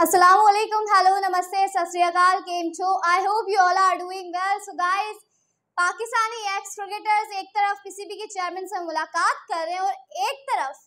Assalamualaikum, hello, namaste, sat sri akal, केम छो? I hope you all are doing well. So guys, Pakistani ex cricketers एक तरफ PCB के chairman से मुलाकात कर रहे हैं और एक तरफ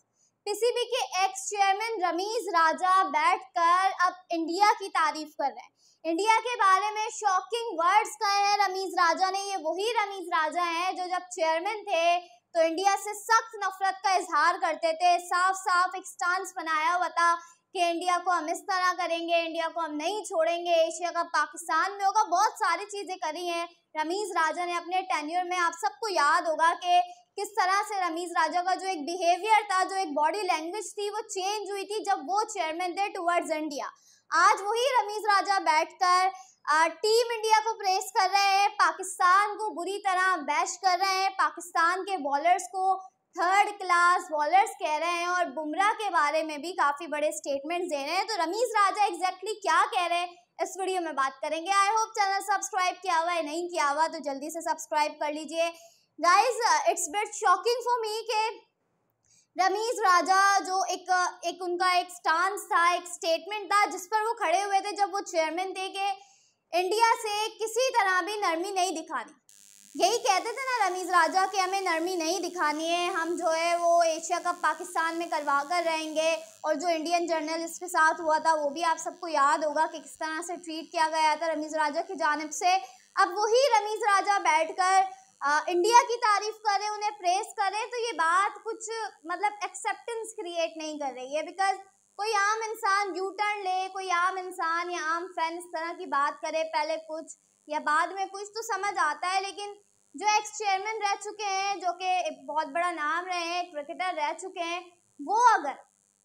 पीसीबी के एक्स चेयरमैन रमीज राजा बैठकर अब इंडिया की तारीफ कर रहे हैं। इंडिया के बारे में शॉकिंग वर्ड्स कहे हैं रमीज राजा ने। ये वही रमीज राजा हैं जो जब चेयरमैन थे तो इंडिया से सख्त नफरत का इजहार करते थे, साफ साफ एक स्टांस बनाया हुआ था कि इंडिया को हम इस तरह करेंगे, इंडिया को हम नहीं छोड़ेंगे, एशिया कप पाकिस्तान में होगा। बहुत सारी चीजें करी हैं रमीज राजा ने अपने टेन्योर में। आप सबको याद होगा कि किस तरह से रमीज राजा का जो एक बिहेवियर था, जो एक बॉडी लैंग्वेज थी, वो चेंज हुई थी जब वो चेयरमैन थे टुवर्ड्स इंडिया। आज वही रमीज राजा बैठकर टीम इंडिया को प्रेस कर रहे हैं, पाकिस्तान को बुरी तरह बैश कर रहे हैं, पाकिस्तान के बॉलर्स को थर्ड क्लास बॉलर्स कह रहे हैं और बुमराह के बारे में भी काफ़ी बड़े स्टेटमेंट्स दे रहे हैं। तो रमीज राजा एग्जैक्टली क्या कह रहे हैं इस वीडियो में बात करेंगे। आई होप चैनल सब्सक्राइब किया हुआ है, नहीं किया हुआ तो जल्दी से सब्सक्राइब कर लीजिए। Guys, it's bit shocking for me के रमीज राजा जो एक उनका एक स्टांस था, एक स्टेटमेंट था जिस पर वो खड़े हुए थे जब वो चेयरमैन थे कि इंडिया से किसी तरह भी नरमी नहीं दिखानी। यही कहते थे ना रमीज राजा कि हमें नरमी नहीं दिखानी है, हम जो है वो एशिया कप पाकिस्तान में करवा कर रहेंगे। और जो इंडियन जर्नलिस्ट के साथ हुआ था वो भी आप सबको याद होगा कि किस तरह से ट्रीट किया गया था रमीज राजा की जानिब से। अब वही रमीज राजा बैठकर इंडिया की तारीफ करें, उन्हें प्रेस करें, तो ये बात कुछ मतलब एक्सेप्टेंस क्रिएट नहीं कर रही है। बिकॉज कोई आम इंसान यू टर्न ले, कोई आम इंसान या आम फैन इस तरह की बात करे, पहले कुछ या बाद में कुछ तो समझ आता है, लेकिन जो एक्स चेयरमैन रह चुके हैं, जो कि एक बहुत बड़ा नाम रहे हैं, क्रिकेटर रह चुके हैं, वो अगर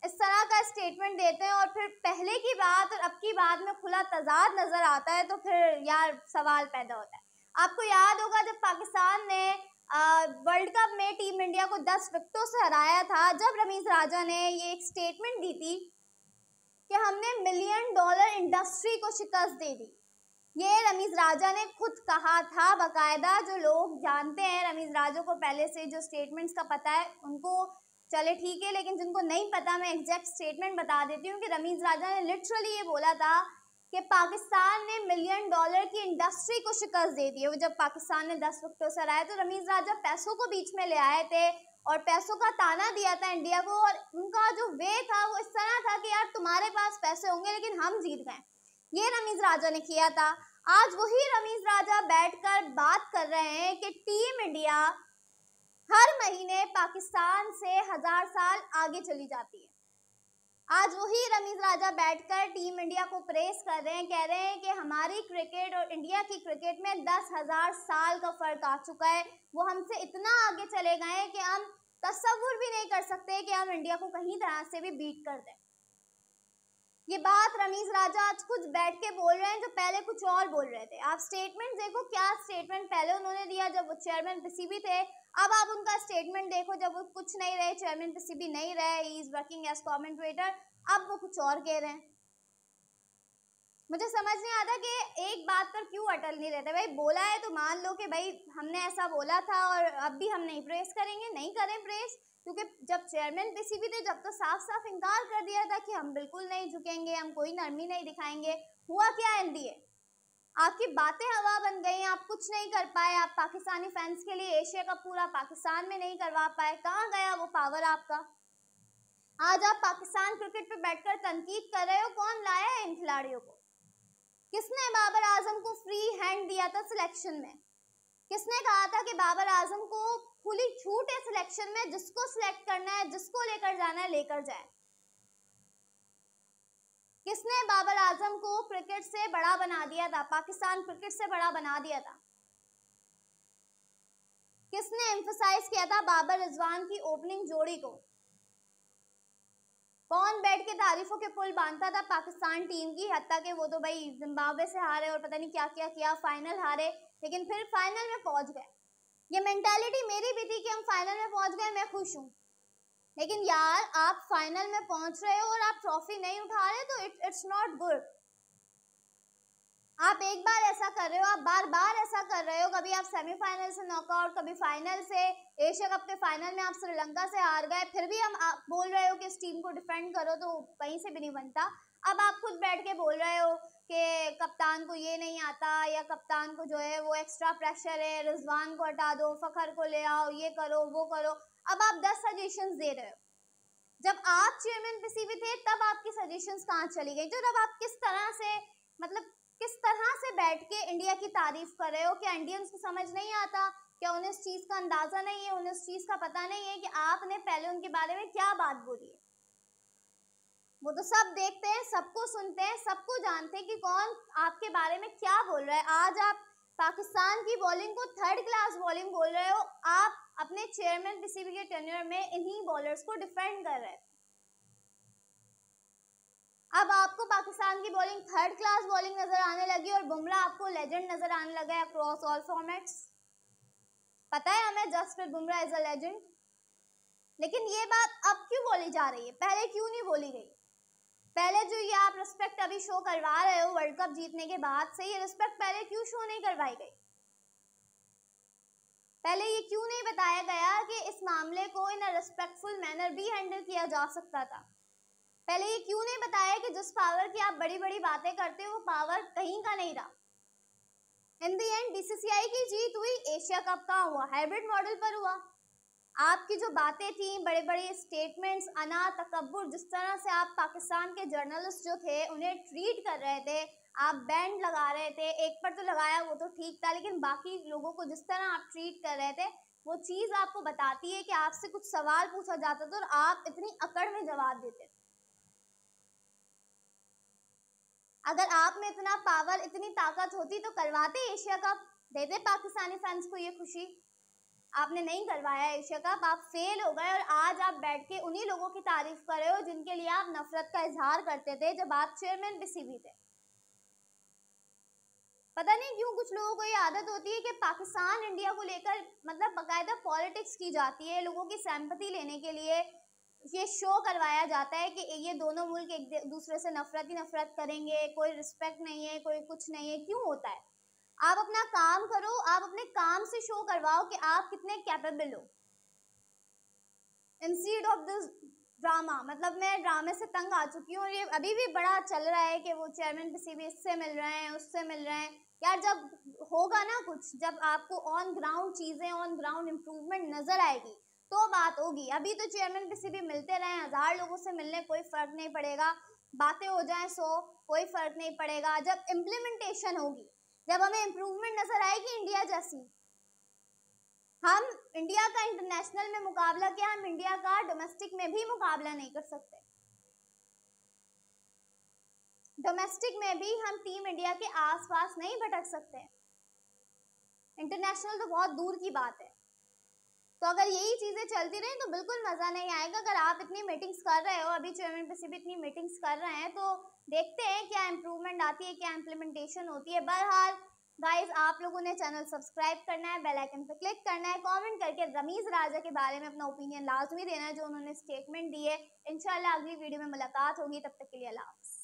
इस तरह का स्टेटमेंट देते हैं और फिर पहले की बात और अब की बात में खुला तजाद नजर आता है तो फिर यार सवाल पैदा होता है। आपको याद होगा जब पाकिस्तान ने वर्ल्ड कप में टीम इंडिया को 10 विकेटों से हराया था, जब रमीज राजा ने ये एक स्टेटमेंट दी थी कि हमने $1 मिलियन इंडस्ट्री को शिकस्त दे दी। ये रमीज राजा ने खुद कहा था बाकायदा। जो लोग जानते हैं रमीज राजा को पहले से, जो स्टेटमेंट्स का पता है उनको चले ठीक है, लेकिन जिनको नहीं पता मैं एग्जैक्ट स्टेटमेंट बता देती हूँ कि रमीज राजा ने लिटरली ये बोला था कि पाकिस्तान ने $1 मिलियन की इंडस्ट्री को शिकस्त दे दी है। जब पाकिस्तान ने 10 विकेटों से हराया तो रमीज राजा पैसों को बीच में ले आए थे और पैसों का ताना दिया था इंडिया को, और उनका जो वे था वो इस तरह था कि यार तुम्हारे पास पैसे होंगे लेकिन हम जीत गए। ये रमीज राजा ने किया था। आज वही रमीज राजा बैठकर बात कर रहे हैं कि टीम इंडिया हर महीने पाकिस्तान से 1000 साल आगे चली जाती है। आज वही रमीज राजा बैठकर टीम इंडिया को प्रेस कर रहे हैं, कह रहे हैं कि हमारी क्रिकेट और इंडिया की क्रिकेट में 10,000 साल का फर्क आ चुका है। वो हमसे इतना आगे चले गए हैं कि हम तसव्वुर भी नहीं कर सकते कि हम इंडिया को कहीं तरह से भी बीट कर दें। ये बात रमीज राजा आज खुद बैठ के बोल रहे हैं जो पहले कुछ और बोल रहे थे। आप स्टेटमेंट देखो, क्या स्टेटमेंट पहले उन्होंने दिया जब वो चेयरमैन पीसीबी थे। अब आप उनका स्टेटमेंट देखो जब वो कुछ नहीं रहे, चेयरमैन पीसीबी नहीं रहे, he is working as commentator, अब वो कुछ और कह रहे हैं। मुझे समझ नहीं आता कि एक बात पर क्यों अटल नहीं रहते। भाई बोला है तो मान लो कि भाई हमने ऐसा बोला था और अब भी हम नहीं प्रेस करेंगे, नहीं करें प्रेस, क्योंकि जब चेयरमैन पीसीबी थे जब तो साफ साफ इनकार कर दिया था कि हम बिल्कुल नहीं झुकेंगे, हम कोई नरमी नहीं दिखाएंगे। हुआ क्या एनडीए? आपकी बातें हवा बन गई, आप कुछ नहीं कर पाए, आप पाकिस्तानी फैंस के लिए एशिया का पूरा पाकिस्तान में नहीं करवा पाए। कहाँ गया वो पावर आपका? आज आप पाकिस्तान क्रिकेट पे बैठकर तनकीद कर रहे हो। कौन लाया है इन खिलाड़ियों को? किसने बाबर आजम को फ्री हैंड दिया था सिलेक्शन में? किसने कहा था कि बाबर आजम को खुली छूट है सिलेक्शन में, जिसको सिलेक्ट करना है, जिसको लेकर जाना है लेकर जाए? किसने बाबर आजम को क्रिकेट से बड़ा बना दिया था, पाकिस्तान क्रिकेट से बड़ा बना दिया था? किसने एम्फसाइज किया था बाबर रिजवान की ओपनिंग जोड़ी को? कौन बैठ के तारीफों के पुल बांधता था पाकिस्तान टीम की? हत्ता के वो तो भाई जिम्बाब्वे से हारे और पता नहीं क्या क्या किया, फाइनल हारे, लेकिन फिर फाइनल में पहुंच गए। ये मेंटालिटी मेरी भी थी कि हम फाइनल में पहुंच गए, मैं खुश हूँ। लेकिन यार आप फाइनल में पहुंच रहे हो और आप ट्रॉफी नहीं उठा रहे तो इट्स नॉट गुड। आप एक बार ऐसा कर रहे हो, आप बार बार ऐसा कर रहे हो। कभी आप सेमीफाइनल से नॉकआउट, कभी फाइनल से, एशिया कप के फाइनल में आप श्रीलंका से हार गए, फिर भी हम आप बोल रहे हो कि इस टीम को डिफेंड करो, तो कहीं से भी नहीं बनता। अब आप खुद बैठ के बोल रहे हो कि कप्तान को ये नहीं आता या कप्तान को जो है वो एक्स्ट्रा प्रेशर है, रिजवान को हटा दो, फखर को ले आओ, ये करो वो करो। अब आप 10 सजेशंस दे रहे हो। जब आप चेयरमैन पीसीबी थे तब आपकी सजेशंस कहाँ चली गई? जो जब आप किस तरह से मतलब किस तरह से बैठ के इंडिया की तारीफ कर रहे हो, क्या इंडियंस को समझ नहीं आता? क्या उन्हें इस चीज का अंदाजा नहीं है, उन्हें इस चीज का पता नहीं है कि आपने पहले उनके बारे में क्या बात बोली है? वो तो सब देखते हैं, सबको सुनते हैं, सबको जानते हैं कि कौन आपके बारे में क्या बोल रहा है। आज आप पाकिस्तान की बॉलिंग को थर्ड क्लास बॉलिंग बोल रहे हो। आप अपने चेयरमैन पीसीबी के टेन्योर में इन्हीं बॉलर्स को डिफेंड कर रहे हैं। अब आपको पाकिस्तान की बॉलिंग थर्ड क्लास बॉलिंग नजर आने लगी और बुमराह आपको लेजेंड नजर आने लगा है अक्रॉस ऑल फॉर्मेट्स। पता है हमें, Jasprit Bumrah is a legend. लेकिन ये बात अब क्यों बोली जा रही है? पहले क्यों नहीं बोली गई? पहले जो ये आप रिस्पेक्ट अभी शो करवा रहे हो वर्ल्ड कप जीतने के बाद से, ये रिस्पेक्ट पहले क्यों शो नहीं करवाई गई? पहले ये क्यों नहीं बताया गया कि इस मामले को इन अ रिस्पेक्टफुल मैनर भी हैंडल किया जा सकता था? पहले ये क्यों नहीं बताया कि जिस पावर की आप बड़ी बड़ी बातें करते हो वो पावर कहीं का नहीं रहा? इन द एंड बीसीसीआई की जीत हुई, एशिया कप का हुआ, हाइब्रिड मॉडल पर हुआ। आपकी जो बातें थी, बड़े बड़े स्टेटमेंट्स, अना तकब्बुर, जिस तरह से आप पाकिस्तान के जर्नलिस्ट जो थे उन्हें ट्रीट कर रहे थे, आप बैंड लगा रहे थे, एक पर तो लगाया वो तो ठीक था, लेकिन बाकी लोगों को जिस तरह आप ट्रीट कर रहे थे, वो चीज आपको बताती है कि आपसे कुछ सवाल पूछा जाता था और आप इतनी अकड़ में जवाब देते थे। अगर आप में इतना पावर, इतनी ताकत होती तो करवाते एशिया कप, देते पाकिस्तानी फैंस को ये खुशी। आपने नहीं करवाया एशिया कप, आप फेल हो गए और आज आप बैठ के उन्हीं लोगों की तारीफ कर रहे हो जिनके लिए आप नफरत का इजहार करते थे जब आप चेयरमैन पीसीबी थे। पता नहीं क्यों कुछ लोगों को ये आदत होती है कि पाकिस्तान इंडिया को लेकर मतलब बाकायदा पॉलिटिक्स की जाती है, लोगों की सिंपैथी लेने के लिए ये शो करवाया जाता है कि ये दोनों मुल्क एक दूसरे से नफरत ही नफरत करेंगे, कोई रिस्पेक्ट नहीं है, कोई कुछ नहीं है। क्यों होता है? आप अपना काम करो, आप अपने काम से शो करवाओ कि आप कितने कैपेबल हो, इंस्टीड ऑफ दिस ड्रामा। मतलब मैं ड्रामे से तंग आ चुकी हूँ और ये अभी भी बड़ा चल रहा है कि वो चेयरमैन पीसीबी इससे मिल रहे हैं, उससे मिल रहे हैं। यार जब होगा ना कुछ, जब आपको ऑन ग्राउंड चीजें, ऑन ग्राउंड इम्प्रूवमेंट नजर आएगी तो बात होगी। अभी तो चेयरमैन पीसीबी मिलते रहे, 1000 लोगों से मिलने, कोई फर्क नहीं पड़ेगा। बातें हो जाए 100, कोई फर्क नहीं पड़ेगा। जब इम्प्लीमेंटेशन होगी, जब हमें इम्प्रूवमेंट नजर आएगी इंडिया जैसी, हम इंडिया का इंटरनेशनल में मुकाबला क्या, हम इंडिया का डोमेस्टिक में भी मुकाबला नहीं कर सकते। डोमेस्टिक में भी हम टीम इंडिया के आसपास नहीं भटक सकते, इंटरनेशनल तो बहुत दूर की बात है। तो अगर यही चीजें चलती रही तो बिल्कुल मजा नहीं आएगा। अगर आप इतनी मीटिंग्स कर रहे हो, अभी चेयरमैन पीसीबी इतनी मीटिंग्स कर रहे हैं, तो देखते हैं क्या इंप्रूवमेंट आती है, क्या इंप्लीमेंटेशन होती है। बहरहाल गाइज, आप लोगों ने चैनल सब्सक्राइब करना है, बेल आइकन पर क्लिक करना है, कमेंट करके रमीज राजा के बारे में अपना ओपिनियन लाजमी देना है जो उन्होंने स्टेटमेंट दी है। इंशाल्लाह अगली वीडियो में मुलाकात होगी, तब तक के लिए अल्लाह हाफ़िज़।